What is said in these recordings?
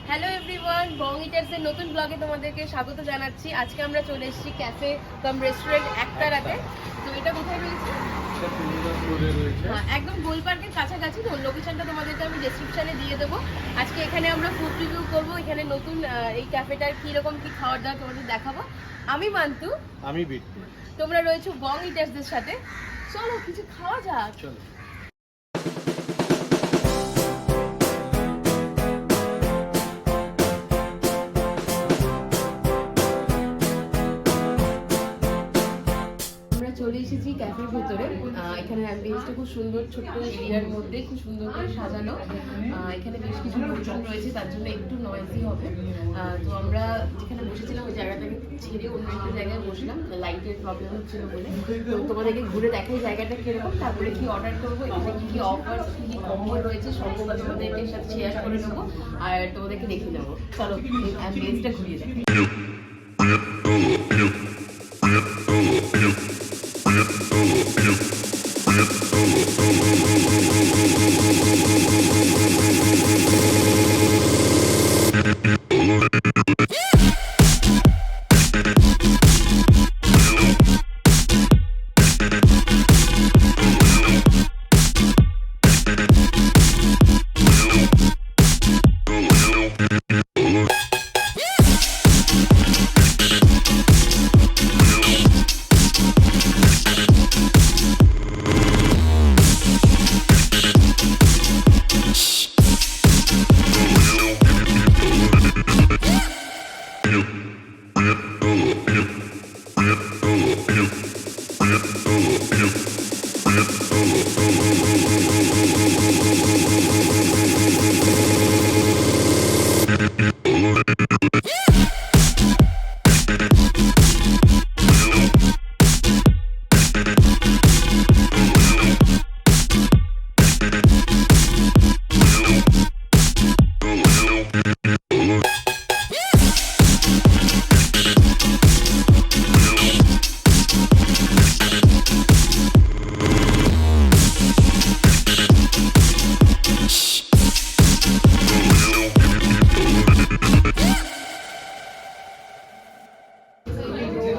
Hello everyone, বং ইটার্সের নতুন ব্লগে তোমাদেরকে স্বাগত জানাচ্ছি। আজকে আমরা চলে এসেছি ক্যাফে কাম রেস্টুরেন্ট একতারাতে। তো এটা কোথায় রয়েছে? হ্যাঁ, একদম গোলপার্কের কাছাকাছি। তো লোকেশনটা তোমাদেরকে আমি ডেসক্রিপশনে দিয়ে দেবো। আজকে এখানে আমরা ফুড রিভিউ করবো। এখানে নতুন এই ক্যাফেটার কীরকম কী খাওয়ার দাওয়া তোমাদের দেখাবো। আমি মান্তু, আমি বিট্টু, তোমরা রয়েছো বং ইটার্সদের সাথে। চলো কিছু খাওয়া যাক। চলো। চলে এসেছি ক্যাফের ভিতরে। এখানে অ্যাম্বিয়েন্সটা খুব সুন্দর, ছোট্ট এরিয়ার মধ্যে খুব সুন্দর করে সাজানো। এখানে বেশ কিছু লোকজন রয়েছে, তার জন্য একটু নয়েজি হবে। তো আমরা যেখানে বসেছিলাম ওই জায়গাটাকে ছেড়ে অন্য একটা জায়গায় বসলাম, লাইটের প্রবলেম হচ্ছিল বলে। তো তোমাদেরকে ঘুরে দেখাই জায়গাটা কিরকম, তারপরে কি অর্ডার করবো, এখানে কি কি অফার, কি কি কম্বো রয়েছে সবগুলো তোমাদেরকে সাথে শেয়ার করে নেবো আর তোমাদেরকে দেখিয়ে দেবো। চলো অ্যাম্বিয়েন্সটা ঘুরিয়ে দেখাই।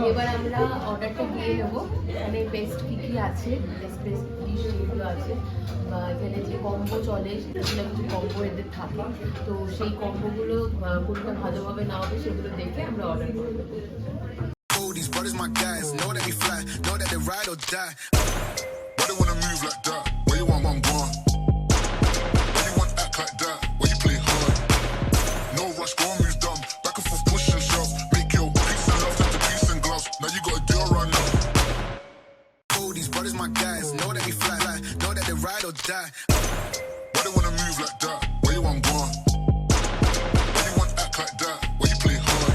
এবার আমরা অর্ডারটা দিয়ে নেবো। এখানে বেস্ট কী কী আছে, বেস্ট বেস্ট ডিশ যেগুলো আছে, বা এখানে যে কম্বো চলে সেগুলো কিছু কম্বো এদের থাকে। তো সেই কম্বোগুলো কোনটা ভালোভাবে না হবে সেগুলো দেখে আমরা অর্ডার করে দেবো। These brothers my guys, know that we fly, know that they ride or die. Why they wanna move like that? Where you want one gone? Why you want act like that? Why you play hard? No rush, go on, move dumb. Back and forth, push and shove. Make your peace and love turn to peace and gloves. Now you got a deal right now. These brothers my guys, know that we fly, know that they ride or die. Why they wanna move like that? Where you want gone? Why you want act like that? Why you play hard?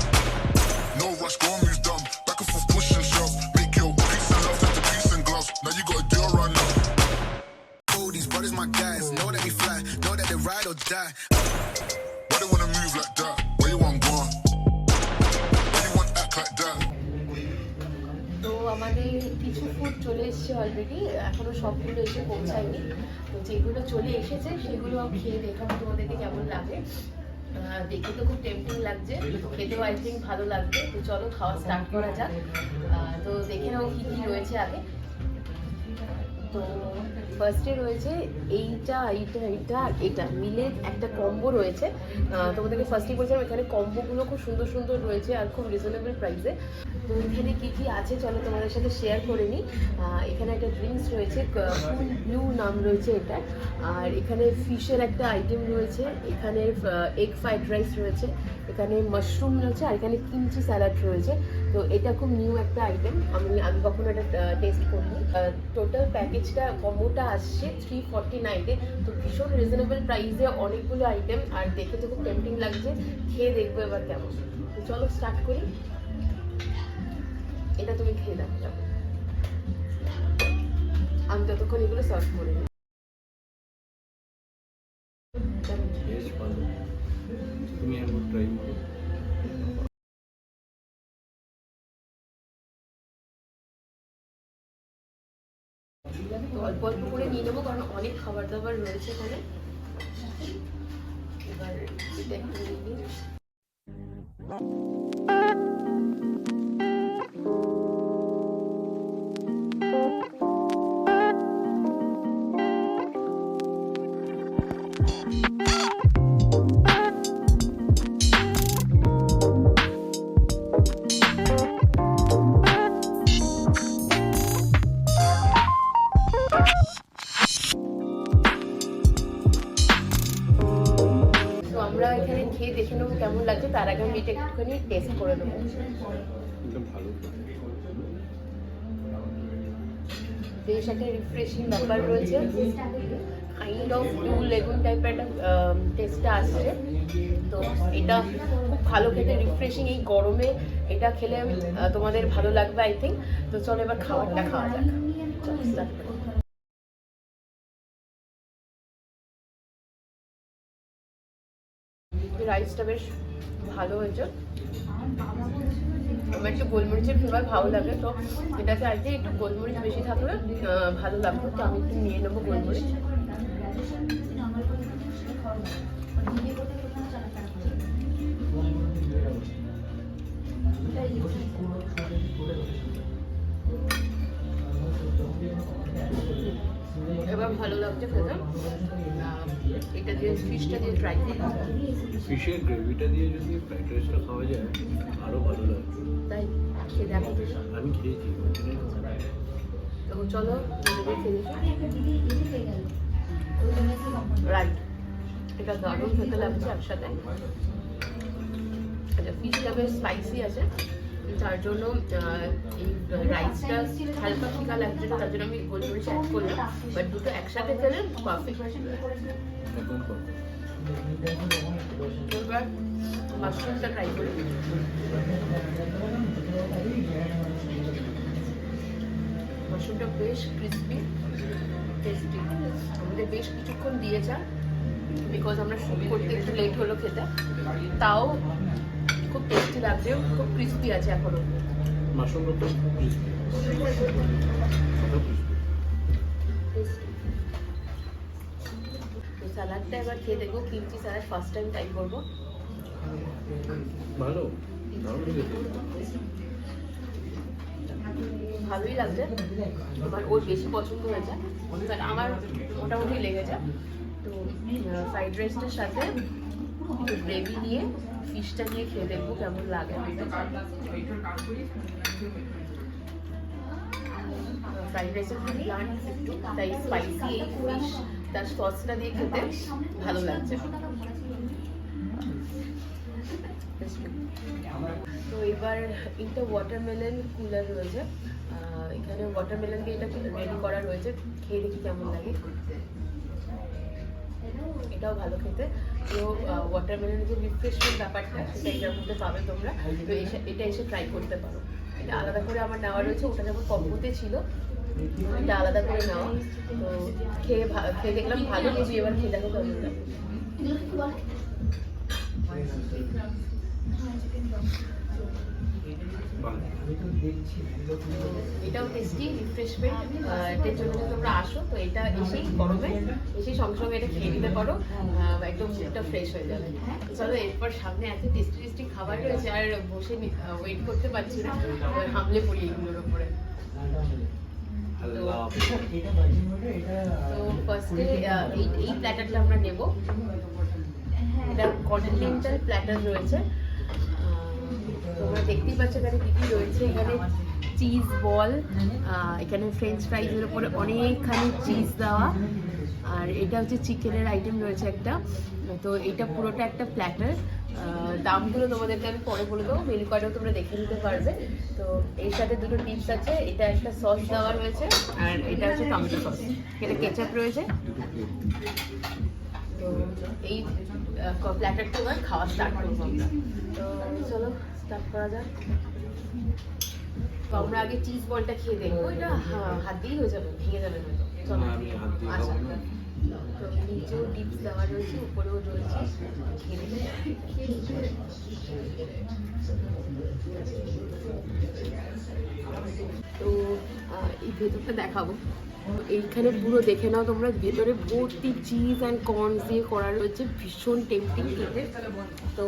No rush, go on, move dumb. Back and forth, push and shove. Make your peace and love turn to peace and gloves. Now you got a deal right now. These brothers my guys, know that we fly, know that they ride or die. Why they wanna move like that? Where you want gone? Why you want act like that? তো আমাদের কিছু food চলে এসেছে already, এখনো সবগুলো এসে পৌঁছায়নি। তো যেগুলো চলে এসেছে সেগুলো খেয়ে দেখাবো তোমাদেরকে কেমন লাগে। দেখে তো খুব টেম্পটিং লাগছে, খেতেও আই থিঙ্ক ভালো লাগবে। তো চলো খাওয়া স্টার্ট করা যাক। তো দেখে নাও কী কী রয়েছে আগে। তো ফার্স্টে রয়েছে এইটা এটা মিলে একটা কম্বো রয়েছে। তোমাদেরকে ফার্স্টেই বলছিলাম এখানে কম্বোগুলো খুব সুন্দর সুন্দর রয়েছে আর খুব রিজনেবল প্রাইসে। তো এখানে কী কী আছে চলো তোমাদের সাথে শেয়ার করে নিই। এখানে একটা ড্রিঙ্কস রয়েছে, ফুল ব্লু নাম রয়েছে এটা। আর এখানে ফিশের একটা আইটেম রয়েছে, এখানে এগ ফ্রাইড রাইস রয়েছে, এখানে মাশরুম রয়েছে, আর এখানে কিমচি স্যালাড রয়েছে। তো এটা খুব নিউ একটা আইটেম, আমি কখনো এটা টেস্ট করিনি। টোটাল প্যাকেজটা কম্বোটা আসছে 349-এ। তো ভীষণ রিজনেবল প্রাইসে অনেকগুলো আইটেম, আর দেখে তো খুব টেম্পটিং লাগছে। খেয়ে দেখবো এবার কেমন। তো চলো স্টার্ট করি। এটা তুমি খেয়ে দেখো, আমি ততক্ষণ এগুলো সার্ভ করে নিই। তুমি একবার ট্রাই করো। তো অল্প অল্প করে নিয়ে নেবো, কারণ অনেক খাবার দাবার রয়েছে এখানে। এবার এটা একটু নিয়ে নিই। আমরা এখানে খেয়ে দেখে নেবো কেমন লাগছে, তার আগে আমি এটা একটুখানি টেস্ট করে নেবো। একদম ভালো। বেশ একটা রিফ্রেশিং ব্যাপার রয়েছে, কাইন্ড অফ ব্লু লেগুন টাইপের একটা টেস্টটা আসছে। তো এটা খুব ভালো খেতে, রিফ্রেশিং। এই গরমে এটা খেলে আমি তোমাদের ভালো লাগবে আই থিঙ্ক। তো চলো এবার খাবারটা খাওয়া যাক। চলো স্টার্ট করি। রাইসটা বেশ ভালো হয়েছে। আমার একটু গোলমরিচের ফ্লেভার ভালো লাগে, তো এটাতে আর কি একটু গোলমরিচ বেশি থাকলে ভালো লাগতো। তো আমি একটু নিয়ে নেবো গোলমরিচ। এবার ভালো লাগছে খেতে। এটা দিয়ে ফিশটা দিয়ে ট্রাই করি। ফিশের গ্রেভিটা দিয়ে যদি ফ্রাইড রাইসটা খাওয়া যায় আরো ভালো লাগে। তাই খেয়ে দেখো। আমি খেয়েছি। তো চলো রাইট, এটা দারুণ খেতে লাগছে একসাথে। আচ্ছা, ফিশটা বেশ স্পাইসি আছে, তার জন্য এই রাইসটা হালকা ফিকা লাগছে, তার জন্য আমি গোলমরিচ অ্যাড করলাম। বাট দুটো একসাথে খেলে পারফেক্ট। এবার মাশরুমটা ট্রাই করি। মাশরুমটা বেশ ক্রিস্পি, টেস্টি। আমাদের বেশ কিছুক্ষণ দিয়েছে, বিকজ আমরা শুট করতে একটু লেট হলো খেতে, তাও খুব টেস্টি লাগছে, খুব ক্রিস্পি আছে এখনো। মাশরুমটা তো ক্রিস্পি। তো স্যালাডটা এবার খেয়ে দেখবো, kimchi salad first time try করবো। ভালো, দারুণ খেতে। ভালোই লাগছে, আমার ওর বেশি পছন্দ হয়েছে, বাট আমার মোটামুটি লেগেছে। তো ফ্রাইড রাইসটার সাথে গ্রেভি নিয়ে ফিশটা নিয়ে খেয়ে দেখবো কেমন লাগে। ফ্রাইড রাইসের প্লান্ট একটু, তাই স্পাইসি এই ফিশ তার সসটা দিয়ে খেতে ভালো লাগছে। তো এবার এটা ওয়াটারমেলন কুলার রয়েছে, এখানে ওয়াটারমেলন দিয়ে এটা রেডি করা রয়েছে, খেয়ে দেখি কেমন লাগে। এটাও ভালো খেতে। তো ওয়াটারমেলনের যে রিফ্রেশমেন্ট ব্যাপারটা সেটা এটার মধ্যে পাবে তোমরা। তো এটা এসে ট্রাই করতে পারো। এটা আলাদা করে আমার নেওয়া রয়েছে, ওটা যখন কম্বোতে ছিল এটা আলাদা করে নেওয়া। তো খেয়ে দেখলাম ভালো লেগে, এবার খেয়ে দেখো কেমন লাগে। এটাও টেস্টি রিফ্রেশমেন্ট, এটার জন্য তোমরা আসো তো এটা এসেই গরমে এসেই সঙ্গে সঙ্গে এটা খেয়ে নিতে পারো, একদম মুডটা ফ্রেশ হয়ে যাবে। চলো এরপর সামনে এত টেস্টি টেস্টি খাবার রয়েছে, আর বসে ওয়েট করতে পারছি না, হামলে পড়ি এগুলোর উপরে। তো ফার্স্টে এই প্ল্যাটারটা আমরা নেব। এটা কন্টিনেন্টাল প্ল্যাটার রয়েছে, তোমরা দেখতেই পাচ্ছ এখানে কি কি রয়েছে। এখানে চিজ বল, এখানে ফ্রেঞ্চ ফ্রাইজের উপরে অনেকখানি চিজ দেওয়া, আর এটা হচ্ছে চিকেনের আইটেম রয়েছে একটা। তো এটা পুরোটা একটা প্ল্যাটার। দামগুলো তোমাদেরকে আমি পরে বলে দেবো, মেনু কার্ডেও তোমরা দেখে নিতে পারবে। তো এর সাথে দুটো টিপস আছে, এটা একটা সস দেওয়া রয়েছে, আর এটা হচ্ছে টমেটো সস, এটা কেচাপ রয়েছে। তো এই প্ল্যাটারটা এবার খাওয়া স্টার্ট করবো আমরা। তো চলো স্টার্ট করা যাক। তো আমরা আগে চিজ বলটা খেয়ে দেখবো, এটা হাত দিয়েই হয়ে যাবে, ভেঙে যাবে হয়তো। চলো আচ্ছা, তো নিচেও ডিপস দেওয়া রয়েছে, উপরেও রয়েছে, খেয়ে তো এই ভেতরটা দেখাবো। এইখানে পুরো দেখে নাও তোমরা, ভেতরে ভর্তি চিজ অ্যান্ড কর্নস দিয়ে করা রয়েছে, ভীষণ টেম্পটিং খেতে। তো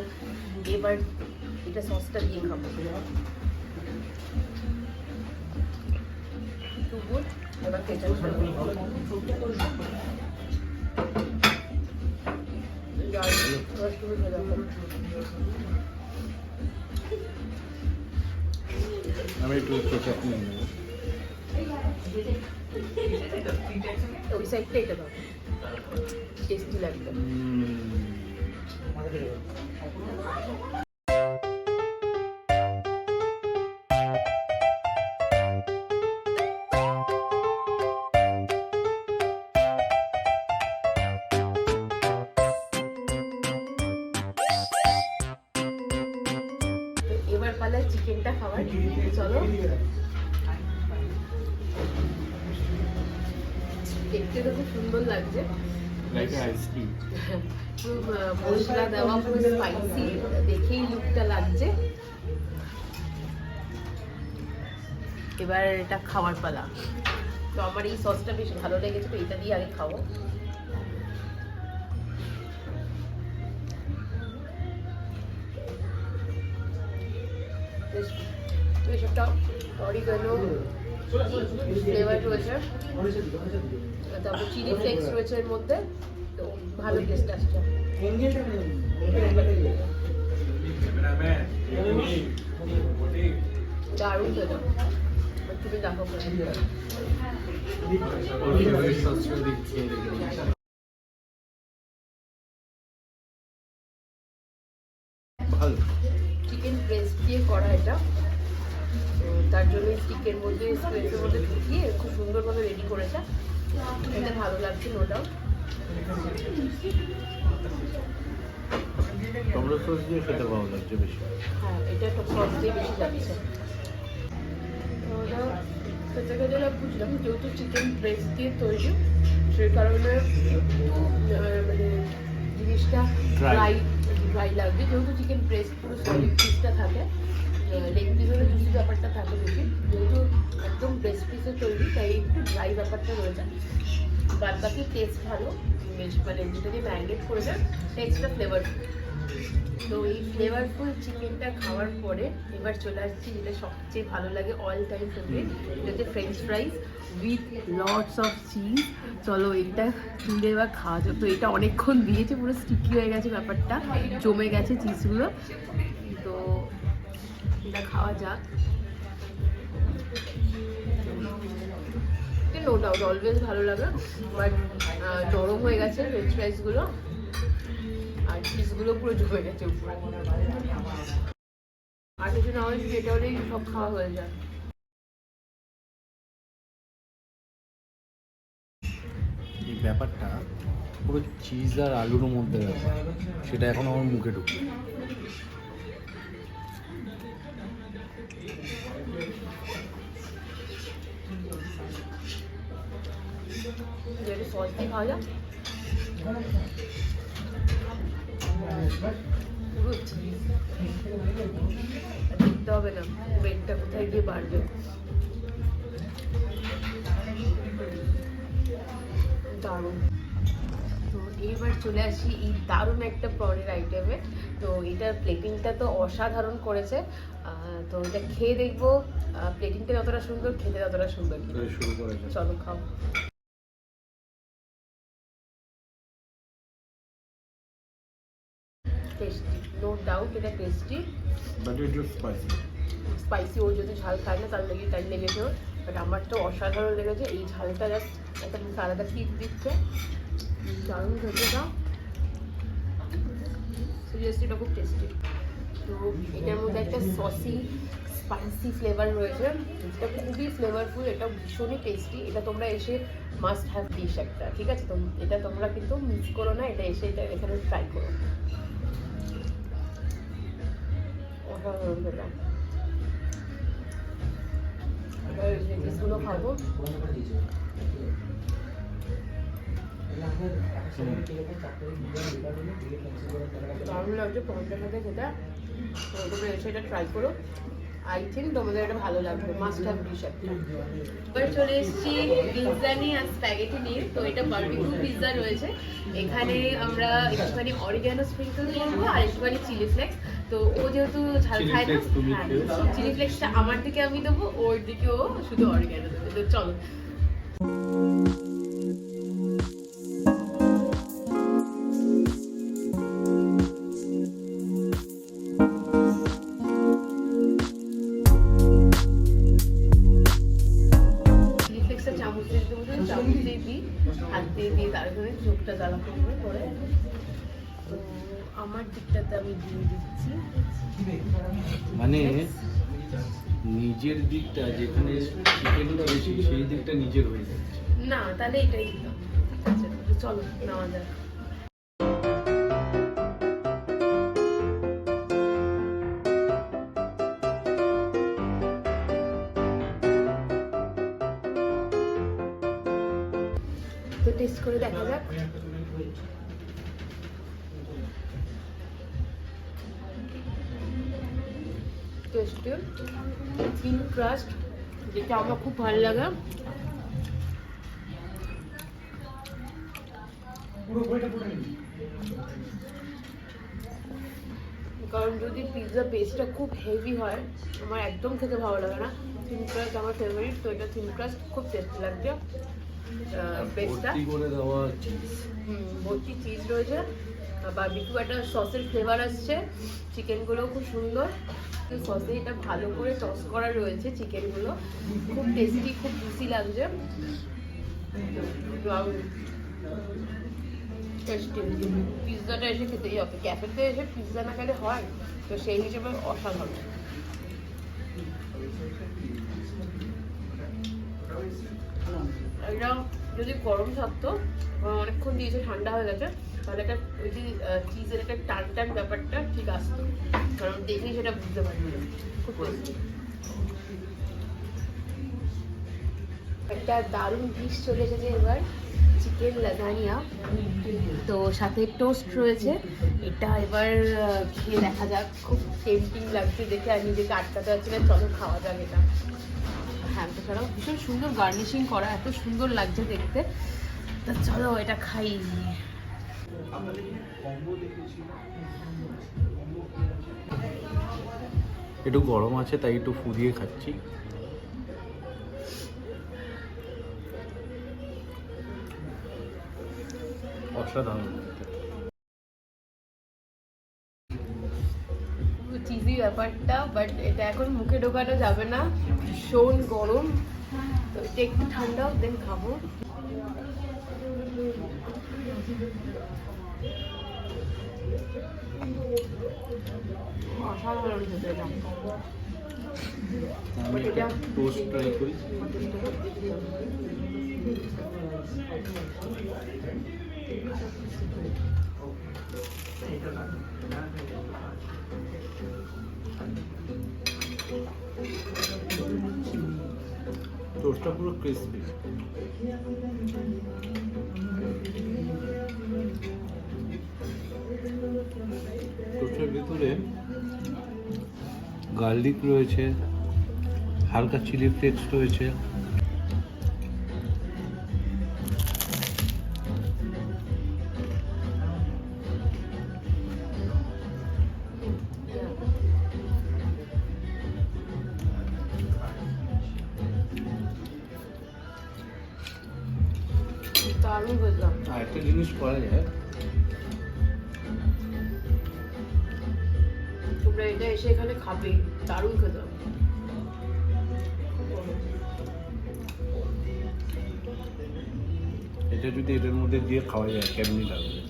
এবার এটা সসটা দিয়ে খাবো। এবার কেচাপ খাবো। আমি একটু কেচাপ নিয়ে নেবো। ওই সাইডটা এটা দাও, টেস্টি লাগবে। এবার পালা চিকেনটা খাওয়ার, চলো। দেখতে তো খুব সুন্দর লাগছে, মশলা দেওয়া পুরো স্পাইসি, দেখেই লুকটা লাগছে। এবার এটা খাওয়ার পালা। তো আমার এই সসটা বেশ ভালো লেগেছে, তো এটা দিয়ে আগে খাবো। বেশ একটা অরিগানো ফ্লেভার রয়েছে, তারপর চিলি ফ্লেক্স রয়েছে এর মধ্যে, তো ভালো টেস্ট আসছে। দারুণ খেতে, তুমি দেখো ভালো। চিকেন ব্রেস্ট দিয়ে করা এটা, তার জন্য স্টিকের মধ্যে স্পেসের মধ্যে ঢুকিয়ে খুব সুন্দরভাবে রেডি করেছে, খেতে ভালো লাগছে নো ডাউট। টমেটো সস দিয়ে খেতে ভালো লাগছে বেশি। হ্যাঁ, এটা একটা সস দিয়ে বেশি লাগছে। খেতে খেতে বুঝলাম যেহেতু চিকেন ব্রেস্ট দিয়ে তৈরি, সেই কারণে একটু মানে জিনিসটা ড্রাই লাগবে, যেহেতু চিকেন ব্রেস্ট পুরো সলিড পিসটা থাকে, লেগ পিসের জুসি ব্যাপারটা থাকে বেশি, যেহেতু একদম ব্রেস্ট পিসের তৈরি তাই একটু ড্রাই ব্যাপারটা রয়েছে। বাদ বাকি টেস্ট ভালো, বেশ মানে যেটা দিয়ে ম্যারিনেট করেছে টেস্টটা ফ্লেভারফুল। তো এই ফ্লেভারফুল চিকেনটা খাওয়ার পরে এবার চলে আসছি যেটা সবচেয়ে ভালো লাগে, অল টাইম ফেভারিট, এটা হচ্ছে French ফ্রাইজ with lots of cheese. চলো এটা তুলে এবার খাওয়া যাবে। তো এটা অনেকক্ষণ দিয়েছে, পুরো স্টিকি হয়ে গেছে ব্যাপারটা, জমে গেছে চিজগুলো, তো এটা খাওয়া যাক। নো ডাউট অলওয়েজ ভালো লাগে, বাট নরম হয়ে গেছে ফ্রেঞ্চ ফ্রাইজগুলো, আর চিজগুলো পুরো জমে গেছে উপরে। আর কিছু না হলে এটা হলেই সব খাওয়া হয়ে যায়। এই ব্যাপারটা পুরো চিজ আর আলুর মধ্যে ব্যাপার, সেটা এখন আমার মুখে ঢুকবে। যেটা সস দিয়ে খাওয়া যায়, পুরো চিজ, দেখতে হবে না ওয়েটটা কোথায় গিয়ে বাড়বে। দারুণ। তো এইবার চলে আসি এই দারুণ একটা প্রনের আইটেমে। তো এটার প্লেটিংটা তো অসাধারণ করেছে, তো এটা খেয়ে দেখবো প্লেটিংটা যতটা সুন্দর খেতে ততটা সুন্দর। শুরু করে চলো খাও। টেস্টি, নো ডাউট এটা tasty, but it is spicy. Spicy, ও যদি ঝাল খায় না তার লেগে টাইম লেগেছে ওর, বাট আমার তো অসাধারণ লেগেছে। এই ঝালটা জাস্ট একটা আলাদা কিক দিচ্ছে, দারুণ খেতে। না সিরিয়াসলি এটা খুব টেস্টি। তো এটার মধ্যে একটা সসি স্পাইসি ফ্লেভার রয়েছে, এটা খুবই ফ্লেভারফুল, এটা ভীষণই টেস্টি। এটা তোমরা এসে মাস্ট হ্যাভ ডিশ একটা, ঠিক আছে? তো এটা তোমরা কিন্তু মিস করো না, এটা এসে এটা এখানে ট্রাই করো। অসাধারণ খেতে। এবার জিনিসগুলো খাবো। দারুণ লাগছে পরোটার সাথে খেতে, তোমরা এসে এটা ট্রাই করো। আই থিঙ্ক তোমাদের এটা ভালো লাগবে, মাস্ট হ্যাভ ডিশ একটা। এবার চলে এসেছি পিৎজা নিয়ে আর স্প্যাগেটি নিয়ে। তো এটা বারবিকিউ পিৎজা রয়েছে, এখানে আমরা একটুখানি অরিগ্যানো স্প্রিঙ্কল করবো আর একটুখানি চিলি ফ্লেক্স। তো ও যেহেতু ঝাল খায় না, চিলি ফ্লেক্সটা আমার দিকে আমি দেবো, ওর দিকে ও শুধু অরিগ্যানো দেবে। তো চলো হাত দিয়ে দিয়ে তারপরে চোখটা জ্বালা করবে করে। তো আমার দিকটাতে আমি দিয়ে দিচ্ছি, মানে নিজের দিকটা যেখানে চিকেনটা বেশি সেই দিকটা নিজের হয়ে যাচ্ছে না, তাহলে এটাই দিলাম। ঠিক আছে, তো চলো নেওয়া যাক। তো টেস্ট করে দেখা যাক। টেস্টি থিন ক্রাস্ট, যেটা আমার খুব ভালো লাগে। কারণ যদি পিৎজা বেসটা খুব হেভি হয় আমার একদম খেতে ভালো লাগে না। থিন ক্রাস্ট আমার ফেভারিট, তো এটা থিন ক্রাস্ট খুব টেস্টি লাগছে। বেসটা ভর্তি চিজ রয়েছে, বারবিকিউ একটা সসের ফ্লেভার আসছে, চিকেনগুলো খুব সুন্দর, সসে এটা ভালো করে টস করা রয়েছে চিকেনগুলো, খুব টেস্টি, খুব জুসি লাগছে। টেস্টি পিৎজাটা এসে খেতেই হবে, ক্যাফেতে এসে পিৎজা না খেলে হয়, তো সেই হিসেবে অসাধারণ। এটা যদি গরম থাকতো, অনেকক্ষণ দিয়েছে, ঠান্ডা হয়ে গেছে, তাহলে একটা ওই যে চিজের একটা টান টান ব্যাপারটা ঠিক আসতো, কারণ দেখেই সেটা বুঝতে পারছি। খুব টেস্টি একটা দারুণ ডিশ চলে এসেছে এবার, চিকেন লাজানিয়া। তো সাথে টোস্ট রয়েছে, এটা এবার খেয়ে দেখা যাক। খুব টেম্পটিং লাগছে দেখে, আর নিজেকে আটকাতে পারছি না, চলো খাওয়া যাক এটা। হ্যাঁ, তো ছাড়াও ভীষণ সুন্দর গার্নিশিং করা, এত সুন্দর লাগছে দেখতে। তা চলো এটা খাই। একটু গরম আছে তাই একটু ফুদিয়ে খাচ্ছি। অসাধারণ চিজি ব্যাপারটা, বাট এটা এখন মুখে ঢোকানো যাবে না, ভীষণ গরম। তো এটা একটু ঠান্ডা হোক দেন খাবো। অসাধারণ খেতে এটা। আমি একটা টোস্ট ট্রাই করি। টোস্টটা পুরো ক্রিসপি, টোস্টের ভিতরে গার্লিক রয়েছে, হালকা চিলি ফ্লেক্স রয়েছে, দারুণ বুঝলাম। আর একটা জিনিস করা যায়, তোমরা এটা এসে এখানে খাবে, দারুণ খেতে। এটা যদি এটার মধ্যে দিয়ে খাওয়া যায় কেমনি লাগবে।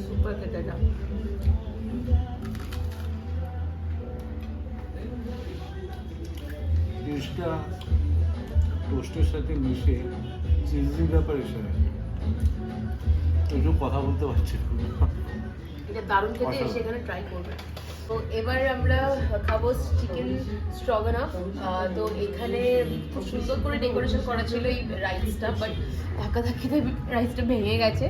সুপার খেতে এটা। জিনিসটা টোস্টের সাথে মিশে চিজি ব্যাপার এসে একটু কথা বলতে পারছি। এটা দারুণ খেতে, এসে এখানে ট্রাই করবে। তো এবার আমরা খাবো চিকেন স্ট্রগানফ। তো এখানে খুব সুন্দর করে ডেকোরেশন করা ছিল এই রাইসটা, বাট ধাক্কা ধাক্কিতে রাইসটা ভেঙে গেছে।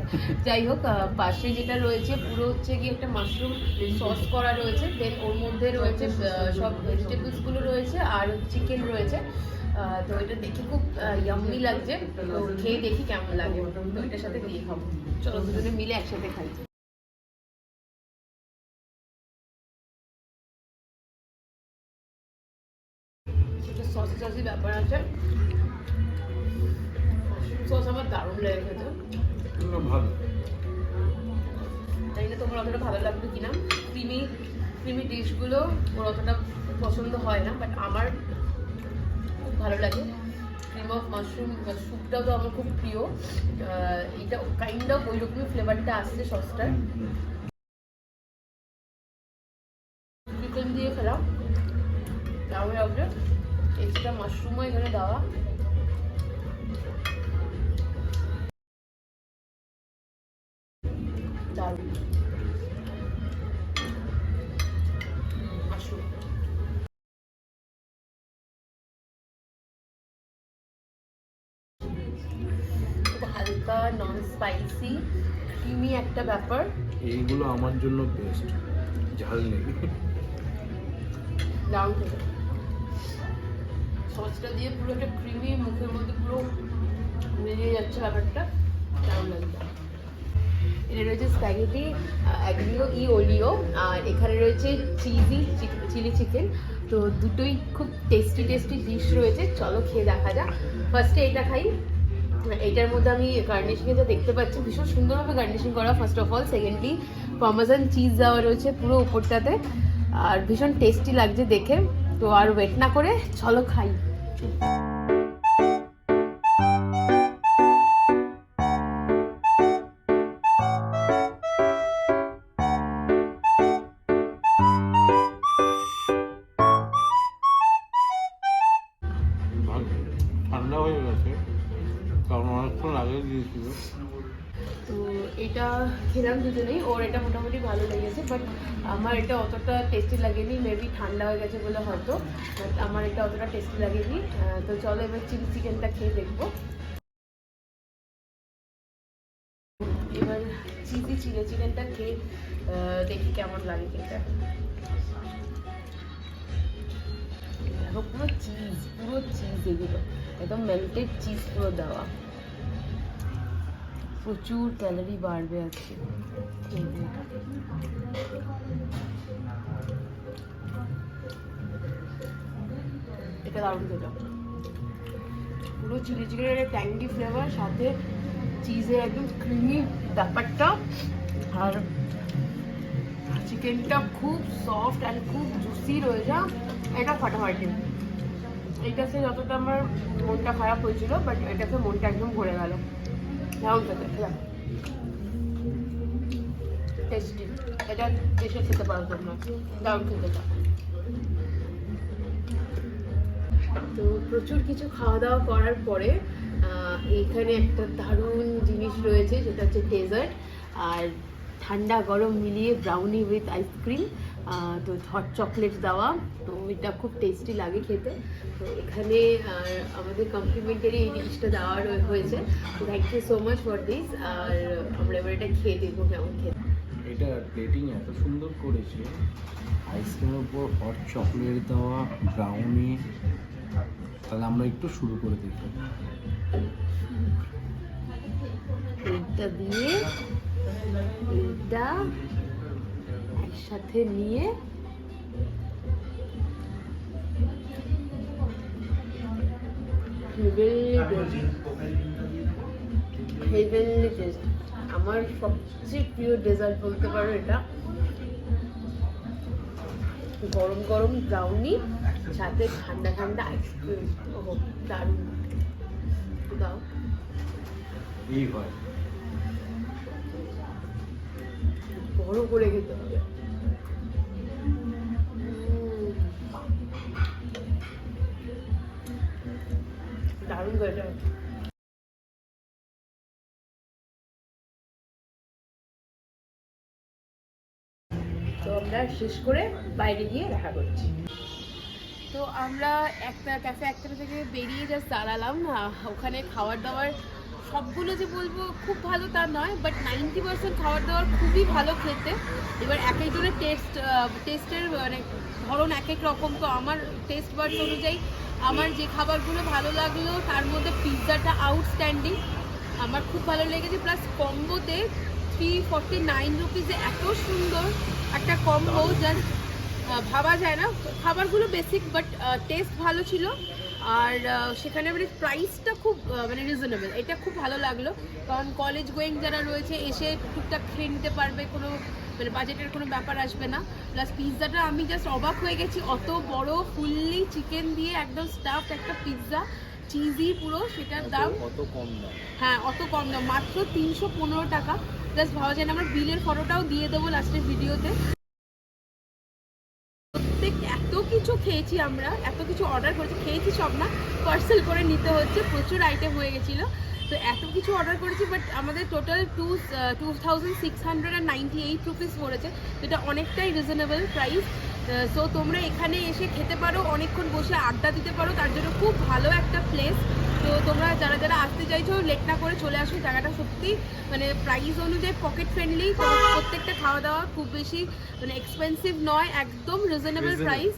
যাই হোক, পাশে যেটা রয়েছে পুরো হচ্ছে কি একটা মাশরুম সস করা রয়েছে, দেন ওর মধ্যে রয়েছে সব ভেজিটেবলসগুলো রয়েছে আর চিকেন রয়েছে। তো এটা দেখে খুব ইয়াম্মি লাগছে, তো খেয়ে দেখি কেমন লাগে। তো এটার সাথে দিয়ে খাবো, চলো দুজনে মিলে একসাথে খাই। সস সসই ব্যাপার আছে, সস আমার দারুণ লেগে খেতে। ভালো, তাই না তোমার অতটা ভালো লাগবে কিনা। ক্রিমি ক্রিমি ডিশগুলো ওর অতটা পছন্দ হয় না, বাট আমার খুব ভালো লাগে। ক্রিম অফ মাশরুম স্যুপটাও তো আমার খুব প্রিয়। এটা কাইন্ড অফ ওই রকমই ফ্লেভারটা আসছে সসটার। চিকেন দিয়ে খেলাম, দারুণ লাগছে। এক্সট্রা মাশরুমও এখানে দেওয়া। দারুণ মাশরুম। হালকা নন স্পাইসি ক্রিমি একটা ব্যাপার। এইগুলো আমার জন্য বেস্ট, ঝাল নেই। দারুণ খেতে, সসটা দিয়ে পুরো একটা ক্রিমি, মুখের মধ্যে পুরো মিলিয়ে যাচ্ছে ব্যাপারটা, দারুণ লাগছে। এটা রয়েছে স্প্যাগেটি অ্যাগ্রিও ই ওলিও, আর এখানে রয়েছে চিলি চিকেন। তো দুটোই খুব টেস্টি টেস্টি ডিশ রয়েছে, চলো খেয়ে দেখা যাক। ফার্স্টে এটা খাই। এটার মধ্যে আমি গার্নিশিংয়ে যা দেখতে পাচ্ছি, ভীষণ সুন্দরভাবে গার্নিশিং করা first of all. Secondly parmesan cheese দেওয়া রয়েছে পুরো উপরটাতে, আর ভীষণ টেস্টি লাগছে দেখে। তো আর ওয়েট না করে চলো খাই। ঠান্ডা হয়ে গেছে, কারণ অনেকক্ষণ আগে দিয়েছিল। তো এটা খেলাম দুজনেই, ওর এটা মোটামুটি ভালো লেগেছে, বাট আমার এটা অতটা টেস্টি লাগেনি। মেবি ঠান্ডা হয়ে গেছে বলে হয়তো, বাট আমার এটা অতটা টেস্টি লাগেনি। তো চলো এবার চিলি চিকেনটা খেয়ে দেখবো। এবার চিলি চিকেনটা খেয়ে দেখি কেমন লাগে খেতে। দেখো পুরো চিজ এগুলো একদম মেল্টেড চিজ পুরো দেওয়া, প্রচুর ক্যালোরি বাড়বে আজকে। এটা দারুণ খেতে, পুরো চিলি চিকেনের ট্যাঙ্গি ফ্লেভার, সাথে চিজের একদম ক্রিমি ব্যাপারটা, আর চিকেনটা খুব সফট অ্যান্ড খুব জুসি রয়েছে। এটা ফাটাফাটি। এইটাতে যতটা আমার মনটা খারাপ হয়েছিল, বাট এটাতে মনটা একদম ভরে গেল। দারুণ খেতে, টেস্টি। এটা এসে খেতে পারো তোমরা, দারুণ খেতে। তো প্রচুর কিছু খাওয়া দাওয়া করার পরে এখানে একটা দারুণ জিনিস রয়েছে, যেটা হচ্ছে ডেজার্ট, আর ঠান্ডা গরম মিলিয়ে ব্রাউনি উইথ আইসক্রিম। তো হট চকলেট দেওয়া, তো এটা খুব টেস্টি লাগে খেতে। তো এখানে আমাদের কমপ্লিমেন্টারি এই জিনিসটা দেওয়া হয়েছে। তো thank you so much for this. আর আমরা এবার এটা খেয়ে দেখবো কেমন খেতে। এটা প্লেটিং এত সুন্দর করেছে, আইসক্রিমের উপর হট চকলেট দেওয়া, ব্রাউনি। তাহলে আমরা একটু শুরু করে দেখি। এইটা দিয়ে এইটা একসাথে নিয়ে হেভেনলি টেস্ট। আমার সবচেয়ে প্রিয় ডেজার্ট বলতে পারো এটা। গরম গরম ব্রাউনি, সাথে ঠান্ডা ঠান্ডা আইসক্রিম, ওহ দারুণ। দাও, এই হয় বড় করে খেতে হবে। দারুণ করে। আমরা শেষ করে বাইরে গিয়ে দেখা করছি। তো আমরা একটা ক্যাফে একটার থেকে বেরিয়ে জাস্ট দাঁড়ালাম। ওখানে খাবার দাবার সবগুলো যে বলবো খুব ভালো তা নয়, বাট 90% খাবার দাবার খুবই ভালো খেতে। এবার এক একজনের টেস্টের মানে ধরন এক এক রকম। তো আমার টেস্ট বাডস অনুযায়ী আমার যে খাবারগুলো ভালো লাগলো তার মধ্যে পিৎজাটা আউটস্ট্যান্ডিং, আমার খুব ভালো লেগেছে। প্লাস কম্বোতে 349 রুপিসে এত সুন্দর একটা কম্বো জাস্ট ভাবা যায় না। খাবারগুলো বেসিক বাট টেস্ট ভালো ছিল। আর সেখানে মানে প্রাইসটা খুব মানে রিজনেবল, এটা খুব ভালো লাগলো। কারণ কলেজ গোয়িং যারা রয়েছে এসে টুকটাক খেয়ে নিতে পারবে, কোনো মানে বাজেটের কোনো ব্যাপার আসবে না। প্লাস পিৎজাটা আমি জাস্ট অবাক হয়ে গেছি, অত বড় ফুললি চিকেন দিয়ে একদম স্টাফড একটা পিৎজা, চিজি পুরো, সেটার দাম অত কম দাম। হ্যাঁ অত কম দাম, মাত্র 315 টাকা। জাস্ট ভাবা যায় না। আমরা বিলের ফটোটাও দিয়ে দেবো লাস্টের ভিডিওতে। এত কিছু খেয়েছি আমরা, এত কিছু অর্ডার করেছি, খেয়েছি সব না, পার্সেল করে নিতে হচ্ছে, প্রচুর আইটেম হয়ে গেছিলো। তো এত কিছু অর্ডার করেছি বাট আমাদের টোটাল 2698 রুপিস পড়েছে, যেটা অনেকটাই রিজনেবল প্রাইস। সো তোমরা এখানে এসে খেতে পারো, অনেকক্ষণ বসে আড্ডা দিতে পারো, তার জন্য খুব ভালো একটা প্লেস। তো তোমরা যারা যারা আসতে চাইছো লেট না করে চলে আসো। জায়গাটা সত্যি মানে প্রাইস অনুযায়ী পকেট ফ্রেন্ডলি। তো প্রত্যেকটা খাওয়া দাওয়া খুব বেশি মানে এক্সপেন্সিভ নয়, একদম রিজনেবল প্রাইস,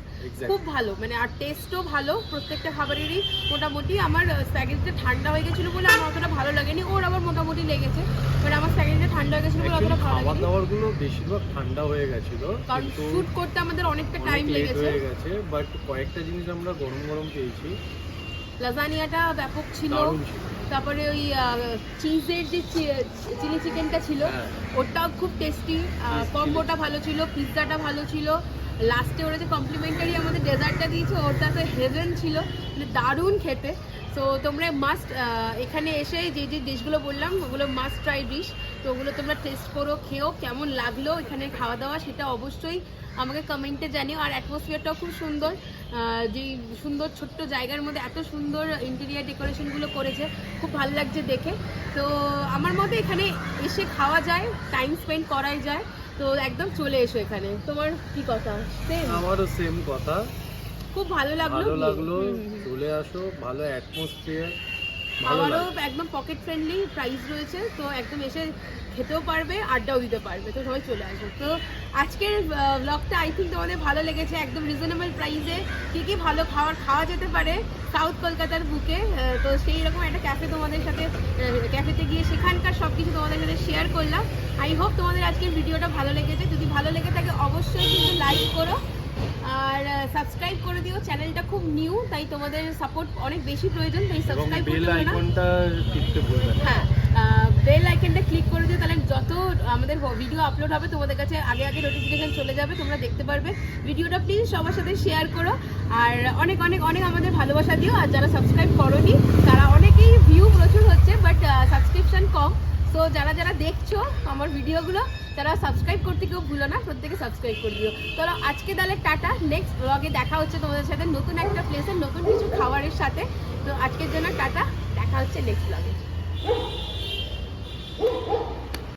খুব ভালো মানে। আর টেস্টও ভালো প্রত্যেকটা খাবারেরই। মোটামুটি আমার স্প্যাগেটিটা ঠান্ডা হয়ে গেছিলো বলে আমার অতটা ভালো লাগেনি, ওর আবার মোটামুটি লেগেছে। বাট আমার স্প্যাগেটিটা ঠান্ডা হয়ে গেছিলো বলে অতটা ভালো লাগেনি। খাবার দাবারগুলো বেশিরভাগ ঠান্ডা হয়ে গেছিল, কারণ শুট করতে আমাদের অনেকটা টাইম লেগেছে। বাট কয়েকটা জিনিস আমরা গরম গরম পেয়েছি। লাজানিয়াটা ব্যাপক ছিল, তারপরে ওই চিজের যে চিলি চিকেনটা ছিল ওটাও খুব টেস্টি, কম্বোটা ভালো ছিল, পিৎজাটা ভালো ছিল। লাস্টে ওরা যে কমপ্লিমেন্টারি আমাদের ডেজার্টটা দিয়েছে ওটা তো হেভেন ছিল, মানে দারুণ খেতে। তো তোমরা মাস্ট এখানে এসে যে যে ডিশগুলো বললাম ওগুলো মাস্ট ট্রাই ডিশ। তো ওগুলো তোমরা টেস্ট করো, খেও, কেমন লাগলো এখানে খাওয়া দাওয়া সেটা অবশ্যই আমাকে কমেন্টে জানিও। আর অ্যাটমসফিয়ারটাও খুব সুন্দর, যে সুন্দর ছোট্ট জায়গার মধ্যে এত সুন্দর ইন্টেরিয়ার ডেকোরেশনগুলো করেছে, খুব ভালো লাগছে দেখে। তো আমার মতে এখানে এসে খাওয়া যায়, টাইম স্পেন্ড করাই যায়। তো একদম চলে এসো এখানে। তোমার কি কথা? সেম, আমারও সেম কথা, খুব ভালো লাগলো। চলে আসো, ভালো অ্যাটমসফিয়ার, আমারও একদম পকেট ফ্রেন্ডলি প্রাইস রয়েছে। তো একদম এসে খেতেও পারবে, আড্ডাও দিতে পারবে। তো সবাই চলে আসো। তো আজকের ব্লগটা আই থিঙ্ক তোমাদের ভালো লেগেছে। একদম রিজনেবল প্রাইসে কী কী ভালো খাওয়া যেতে পারে সাউথ কলকাতার বুকে। তো সেই রকম একটা ক্যাফে তোমাদের সাথে, ক্যাফেতে গিয়ে সেখানকার সব কিছু তোমাদের সাথে শেয়ার করলাম। আই হোপ তোমাদের আজকের ভিডিওটা ভালো লেগেছে। যদি ভালো লেগে থাকে অবশ্যই কিন্তু লাইক করো আর সাবস্ক্রাইব করে দিও। চ্যানেলটা খুব নিউ, তাই তোমাদের সাপোর্ট অনেক বেশি প্রয়োজন, তাই সাবস্ক্রাইব করতে ভুলো না। হ্যাঁ, বেল আইকনটা ক্লিক করে দিও, তাহলে যত আমাদের ভিডিও আপলোড হবে তোমাদের কাছে আগে আগে নোটিফিকেশন চলে যাবে, তোমরা দেখতে পারবে। ভিডিওটা প্লিজ সবার সাথে শেয়ার করো আর অনেক অনেক অনেক আমাদের ভালোবাসা দিও। আর যারা সাবস্ক্রাইব করোনি তারা, অনেকেই ভিউ প্রচুর হচ্ছে বাট সাবস্ক্রিপশন কম। সো যারা যারা দেখছো আমার ভিডিওগুলো তারা সাবস্ক্রাইব করতে কেউ ভুলো না, প্রত্যেকে সাবস্ক্রাইব করে দিও। চলো আজকে তাহলে টাটা, নেক্সট ব্লগে দেখা হচ্ছে তোমাদের সাথে নতুন একটা প্লেসের নতুন কিছু খাবারের সাথে। তো আজকের জন্য টাটা, দেখা হচ্ছে নেক্সট ব্লগে।